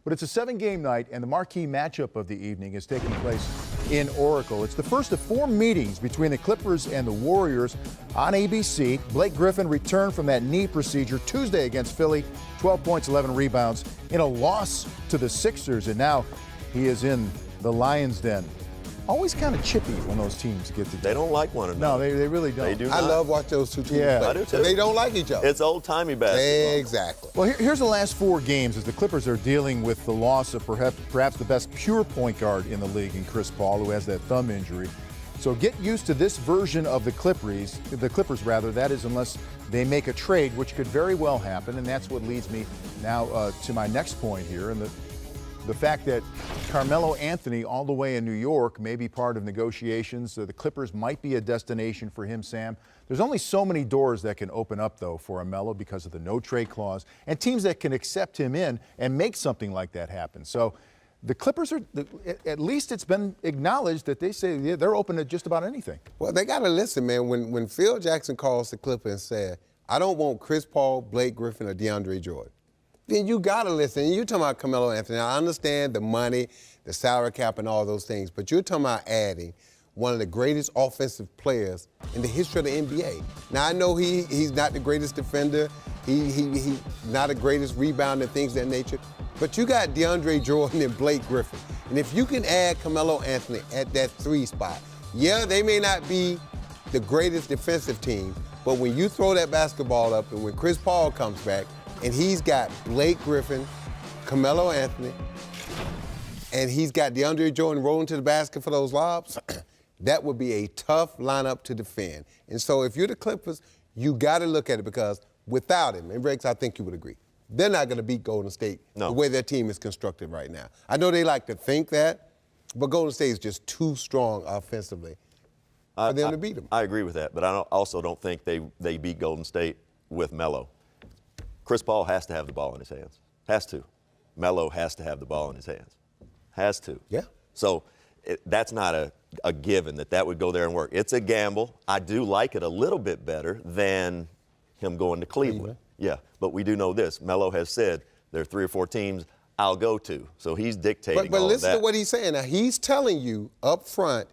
But it's a 7-game night, and the marquee matchup of the evening is taking place in Oracle. It's the first of 4 meetings between the Clippers and the Warriors on ABC. Blake Griffin returned from that knee procedure Tuesday against Philly, 12 points, 11 rebounds, in a loss to the Sixers, and now he is in the Lions' den. Always kind of chippy when those teams get together. They don't like one another. No, they really don't. They do I not. love watching those two teams play. I do too. They don't like each other. It's old-timey basketball. Exactly. Well, here's the last 4 games as the Clippers are dealing with the loss of perhaps the best pure point guard in the league in Chris Paul, who has that thumb injury. So get used to this version of the Clippers, that is, unless they make a trade, which could very well happen. And that's what leads me now to my next point here, and the fact that Carmelo Anthony, all the way in New York, may be part of negotiations. The Clippers might be a destination for him, Sam. There's only so many doors that can open up, though, for a Melo because of the no-trade clause, and teams that can accept him in and make something like that happen. So the Clippers are, at least it's been acknowledged that they say they're open to just about anything. Well, they got to listen, man. When Phil Jackson calls the Clippers and said, I don't want Chris Paul, Blake Griffin, or DeAndre Jordan, then you got to listen. And you're talking about Carmelo Anthony. I understand the money, the salary cap, and all those things, but you're talking about adding one of the greatest offensive players in the history of the NBA. Now, I know he's not the greatest defender. He's not the greatest rebounder and things of that nature, but you got DeAndre Jordan and Blake Griffin. And if you can add Carmelo Anthony at that 3 spot, yeah, they may not be the greatest defensive team, but when you throw that basketball up and when Chris Paul comes back, and he's got Blake Griffin, Carmelo Anthony, and he's got DeAndre Jordan rolling to the basket for those lobs, that would be a tough lineup to defend. And so if you're the Clippers, you got to look at it because without him, and Rex, I think you would agree, they're not going to beat Golden State the way their team is constructed right now. I know they like to think that, but Golden State is just too strong offensively for them to beat them. I agree with that, but I also don't think they beat Golden State with Melo. Chris Paul has to have the ball in his hands. Has to. Melo has to have the ball in his hands. Has to. Yeah. So that's not a given that would go there and work. It's a gamble. I do like it a little bit better than him going to Cleveland. Yeah, but we do know this. Melo has said there are 3 or 4 teams I'll go to. So he's dictating But all listen of that. to what he's saying. Now, he's telling you up front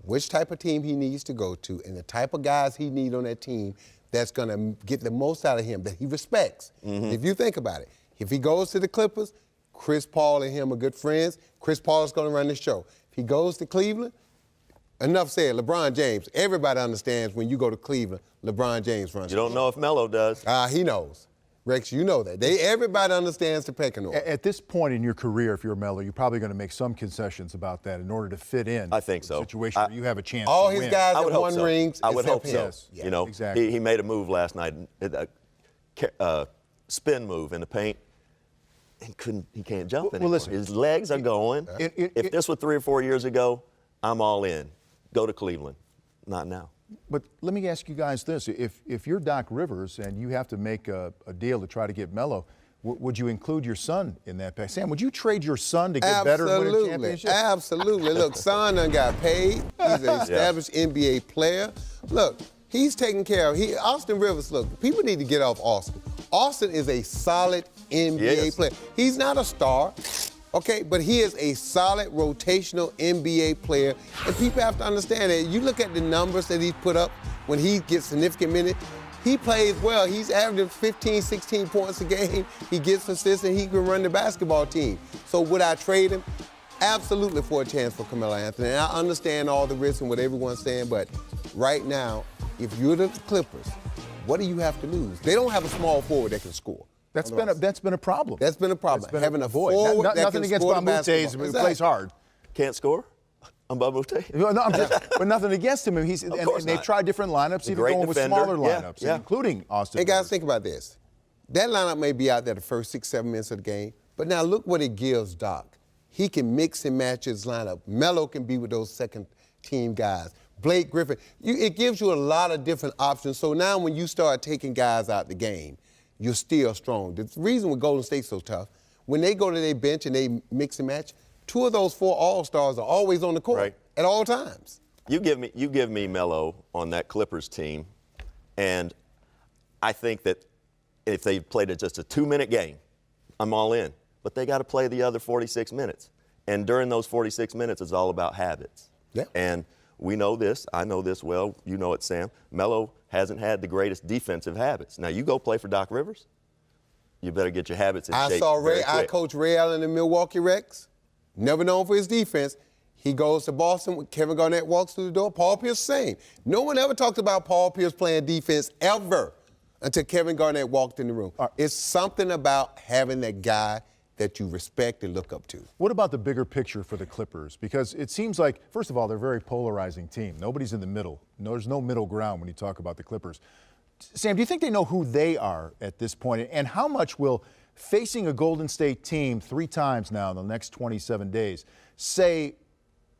which type of team he needs to go to and the type of guys he needs on that team that's going to get the most out of him, that he respects. If you think about it, if he goes to the Clippers, Chris Paul and him are good friends. Chris Paul is going to run the show. If he goes to Cleveland, enough said, LeBron James. Everybody understands when you go to Cleveland, LeBron James runs the show. You don't know if Melo does. He knows. Rex, you know that. Everybody understands the pecking order. At this point in your career, if you're Melo, you're probably going to make some concessions about that in order to fit in. I think so. A situation where you have a chance all to his win. guys I would have hope won so. rings. I would hope except so. him. Yeah, You know, exactly. he made a move last night, a spin move in the paint, and he can't jump anymore. listen, his legs are going. If this were 3 or 4 years ago, I'm all in. Go to Cleveland. Not now. But let me ask you guys this. If you're Doc Rivers and you have to make a deal to try to get Melo, would you include your son in that pack? Sam, would you trade your son to get better and win a championship? Absolutely. Look, son done got paid. He's an established NBA player. Look, he's taken care of. Austin Rivers, look, people need to get off Austin. Austin is a solid NBA player. He's not a star. Okay, but he is a solid rotational NBA player, and people have to understand that. You look at the numbers that he's put up when he gets significant minutes, he plays well. He's averaging 15, 16 points a game. He gets assists, and he can run the basketball team. So would I trade him? Absolutely, for a chance for Carmelo Anthony. And I understand all the risks and what everyone's saying, but right now, if you're the Clippers, what do you have to lose? They don't have a small forward that can score. That's been a problem. That's been a problem. Having a void. forward that Nothing can against score the Bamute, basketball. who plays hard. Can't score? I'm Bamute? No, but nothing against him. And they've tried different lineups, even going with smaller lineups, including Austin. Hey, guys, think about this. That lineup may be out there the first 6, 7 minutes of the game, but now look what it gives Doc. He can mix and match his lineup. Melo can be with those second-team guys. Blake Griffin. It gives you a lot of different options. So now when you start taking guys out the game, you're still strong. The reason with Golden State's so tough, when they go to their bench and they mix and match, 2 of those 4 All-Stars are always on the court at all times. You give me Melo on that Clippers team, and I think that if they played just a 2-minute game, I'm all in. but they got to play the other 46 minutes. And during those 46 minutes, it's all about habits. Yeah. And we know this. I know this well. You know it, Sam. Melo hasn't had the greatest defensive habits. Now, you go play for Doc Rivers, you better get your habits in shape. I coached Ray Allen in Milwaukee Rex. Never known for his defense. He goes to Boston when Kevin Garnett walks through the door. Paul Pierce, same. No one ever talked about Paul Pierce playing defense ever until Kevin Garnett walked in the room. It's something about having that guy that you respect and look up to. What about the bigger picture for the Clippers? Because it seems like, first of all, they're a very polarizing team. Nobody's in the middle. There's no middle ground when you talk about the Clippers. Sam, do you think they know who they are at this point? And how much will facing a Golden State team 3 times now in the next 27 days say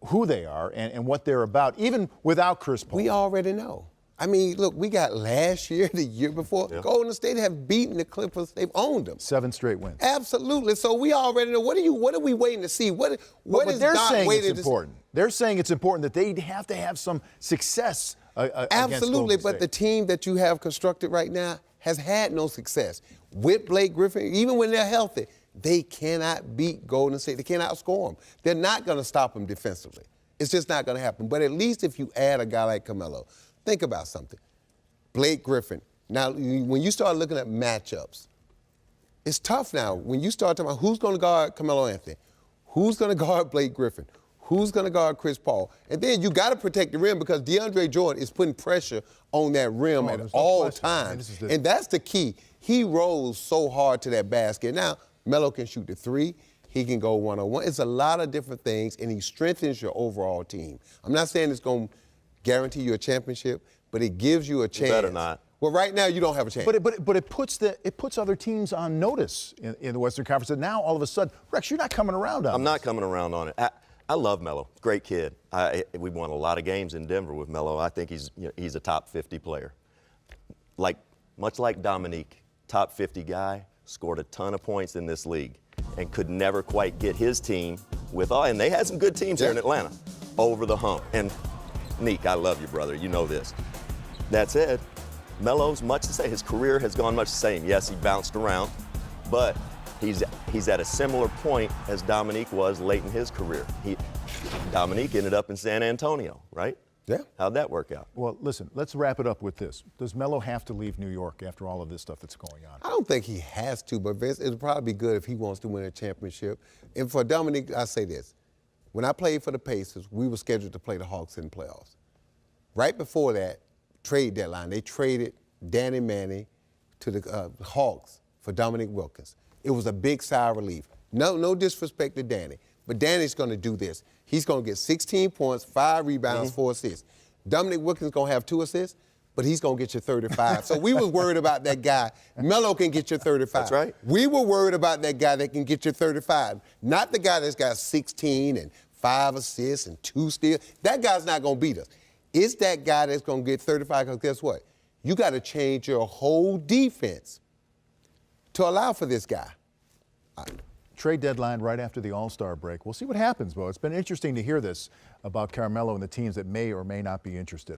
who they are and what they're about, even without Chris Paul? We already know. I mean, look, we got last year, the year before. Yeah. Golden State have beaten the Clippers. They've owned them. 7 straight wins. Absolutely. So we already know. What are we waiting to see? What is they're Doc saying waiting it's important. They're saying it's important that they have to have some success Absolutely, against but the team that you have constructed right now has had no success. With Blake Griffin, even when they're healthy, they cannot beat Golden State. They cannot score them. They're not going to stop them defensively. It's just not going to happen. But at least if you add a guy like Carmelo, think about something. Blake Griffin. Now, when you start looking at matchups, it's tough now. When you start talking about who's going to guard Carmelo Anthony, who's going to guard Blake Griffin, who's going to guard Chris Paul, and then you got to protect the rim because DeAndre Jordan is putting pressure on that rim at all times, and that's the key. He rolls so hard to that basket. Now, Melo can shoot the 3. He can go one-on-one. It's a lot of different things, and he strengthens your overall team. I'm not saying it's going to guarantee you a championship, but it gives you a chance. You better not. Well, right now you don't have a chance. But it puts other teams on notice in the Western Conference. And now all of a sudden, Rex, you're not coming around on I'm this. not coming around on it. I love Melo. Great kid. We won a lot of games in Denver with Melo. I think he's a top 50 player. Much like Dominique, top 50 guy, scored a ton of points in this league and could never quite get his team and they had some good teams here in Atlanta, over the hump. And Neek, I love you, brother. You know this. That said, Melo's much the same. His career has gone much the same. Yes, he bounced around, but he's at a similar point as Dominique was late in his career. Dominique ended up in San Antonio, right? Yeah. How'd that work out? Well, listen, let's wrap it up with this. Does Melo have to leave New York after all of this stuff that's going on? I don't think he has to, but Vince, it'd probably be good if he wants to win a championship. And for Dominique, I say this. When I played for the Pacers, we were scheduled to play the Hawks in the playoffs. Right before that trade deadline, they traded Danny Manning to the Hawks for Dominique Wilkins. It was a big sigh of relief. No disrespect to Danny, but Danny's going to do this. He's going to get 16 points, 5 rebounds, 4 assists. Dominique Wilkins is going to have 2 assists, but he's going to get you 35. So we was worried about that guy. Melo can get you 35. That's right. We were worried about that guy that can get you 35, not the guy that's got 16 and 5 assists and 2 steals. That guy's not going to beat us. It's that guy that's going to get 35 because guess what? You got to change your whole defense to allow for this guy. Trade deadline right after the All-Star break. We'll see what happens, Bo. It's been interesting to hear this about Carmelo and the teams that may or may not be interested.